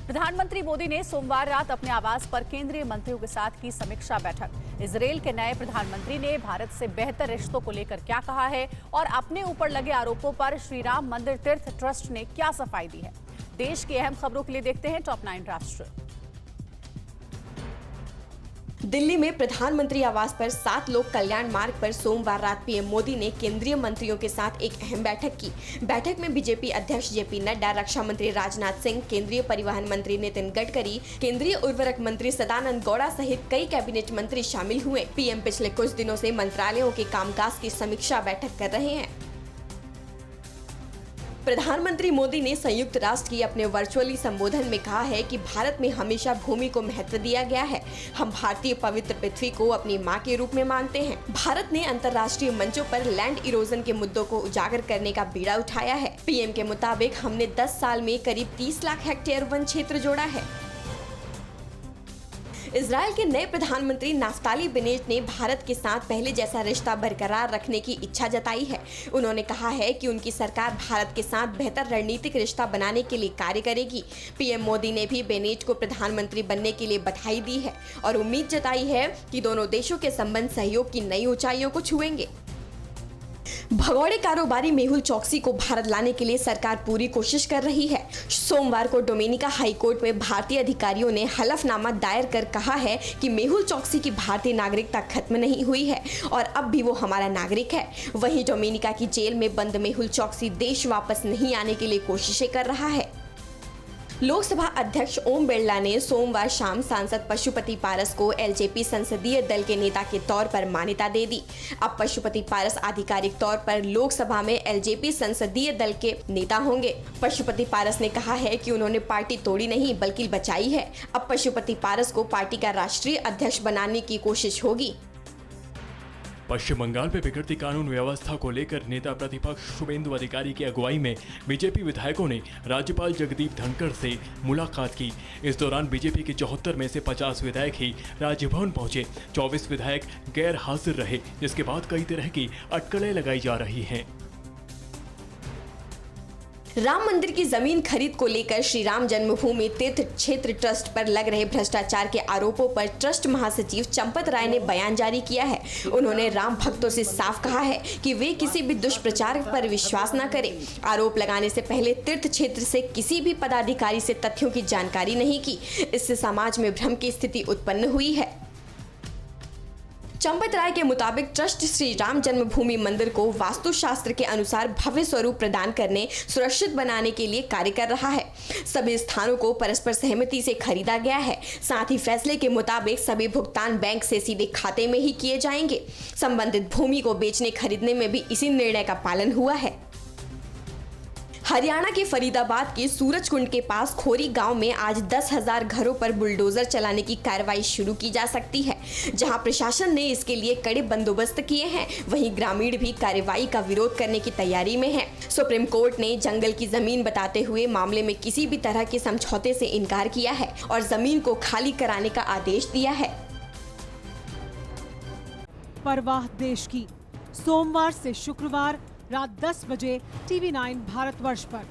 प्रधानमंत्री मोदी ने सोमवार रात अपने आवास पर केंद्रीय मंत्रियों के साथ की समीक्षा बैठक। इजरायल के नए प्रधानमंत्री ने भारत से बेहतर रिश्तों को लेकर क्या कहा है और अपने ऊपर लगे आरोपों पर श्री राम मंदिर तीर्थ ट्रस्ट ने क्या सफाई दी है। देश की अहम खबरों के लिए देखते हैं टॉप 9 राष्ट्र। दिल्ली में प्रधानमंत्री आवास पर 7 लोक कल्याण मार्ग पर सोमवार रात पीएम मोदी ने केंद्रीय मंत्रियों के साथ एक अहम बैठक की। बैठक में बीजेपी अध्यक्ष जेपी नड्डा, रक्षा मंत्री राजनाथ सिंह, केंद्रीय परिवहन मंत्री नितिन गडकरी, केंद्रीय उर्वरक मंत्री सदानंद गौड़ा सहित कई कैबिनेट मंत्री शामिल हुए। पीएम पिछले कुछ दिनों से मंत्रालयों के कामकाज की समीक्षा बैठक कर रहे हैं। प्रधानमंत्री मोदी ने संयुक्त राष्ट्र की अपने वर्चुअली संबोधन में कहा है कि भारत में हमेशा भूमि को महत्व दिया गया है। हम भारतीय पवित्र पृथ्वी को अपनी मां के रूप में मानते हैं। भारत ने अंतर्राष्ट्रीय मंचों पर लैंड इरोजन के मुद्दों को उजागर करने का बीड़ा उठाया है। पीएम के मुताबिक हमने 10 साल में करीब 30 लाख हेक्टेयर वन क्षेत्र जोड़ा है। इजरायल के नए प्रधानमंत्री नाफ्ताली बेनेट ने भारत के साथ पहले जैसा रिश्ता बरकरार रखने की इच्छा जताई है। उन्होंने कहा है कि उनकी सरकार भारत के साथ बेहतर रणनीतिक रिश्ता बनाने के लिए कार्य करेगी। पीएम मोदी ने भी बेनेट को प्रधानमंत्री बनने के लिए बधाई दी है और उम्मीद जताई है कि दोनों देशों के संबंध सहयोग की नई ऊंचाइयों को छुएंगे। भगोड़े कारोबारी मेहुल चोकसी को भारत लाने के लिए सरकार पूरी कोशिश कर रही है। सोमवार को डोमिनिका हाई कोर्ट में भारतीय अधिकारियों ने हलफनामा दायर कर कहा है कि मेहुल चोकसी की भारतीय नागरिकता खत्म नहीं हुई है और अब भी वो हमारा नागरिक है। वहीं डोमिनिका की जेल में बंद मेहुल चोकसी देश वापस नहीं आने के लिए कोशिशें कर रहा है। लोकसभा अध्यक्ष ओम बिरला ने सोमवार शाम सांसद पशुपति पारस को एलजेपी संसदीय दल के नेता के तौर पर मान्यता दे दी। अब पशुपति पारस आधिकारिक तौर पर लोकसभा में एलजेपी संसदीय दल के नेता होंगे। पशुपति पारस ने कहा है कि उन्होंने पार्टी तोड़ी नहीं बल्कि बचाई है। अब पशुपति पारस को पार्टी का राष्ट्रीय अध्यक्ष बनाने की कोशिश होगी। पश्चिम बंगाल में बिगड़ती कानून व्यवस्था को लेकर नेता प्रतिपक्ष शुभेंदु अधिकारी की अगुवाई में बीजेपी विधायकों ने राज्यपाल जगदीप धनखड़ से मुलाकात की। इस दौरान बीजेपी के 74 में से 50 विधायक ही राजभवन पहुंचे। 24 विधायक गैर हाजिर रहे, जिसके बाद कई तरह की अटकलें लगाई जा रही हैं। राम मंदिर की जमीन खरीद को लेकर श्री राम जन्मभूमि तीर्थ क्षेत्र ट्रस्ट पर लग रहे भ्रष्टाचार के आरोपों पर ट्रस्ट महासचिव चंपत राय ने बयान जारी किया है। उन्होंने राम भक्तों से साफ कहा है कि वे किसी भी दुष्प्रचार पर विश्वास न करें। आरोप लगाने से पहले तीर्थ क्षेत्र से किसी भी पदाधिकारी से तथ्यों की जानकारी नहीं की। इससे समाज में भ्रम की स्थिति उत्पन्न हुई है। चंपत राय के मुताबिक ट्रस्ट श्री राम जन्मभूमि मंदिर को वास्तुशास्त्र के अनुसार भव्य स्वरूप प्रदान करने, सुरक्षित बनाने के लिए कार्य कर रहा है। सभी स्थानों को परस्पर सहमति से खरीदा गया है। साथ ही फैसले के मुताबिक सभी भुगतान बैंक से सीधे खाते में ही किए जाएंगे। संबंधित भूमि को बेचने खरीदने में भी इसी निर्णय का पालन हुआ है। हरियाणा के फरीदाबाद के सूरजकुंड के पास खोरी गांव में आज 10,000 घरों पर बुलडोजर चलाने की कार्रवाई शुरू की जा सकती है, जहां प्रशासन ने इसके लिए कड़े बंदोबस्त किए हैं। वहीं ग्रामीण भी कार्रवाई का विरोध करने की तैयारी में हैं। सुप्रीम कोर्ट ने जंगल की जमीन बताते हुए मामले में किसी भी तरह के समझौते से इनकार किया है और जमीन को खाली कराने का आदेश दिया है। परवाह देश की, सोमवार से शुक्रवार रात 10 बजे TV9 भारतवर्ष पर।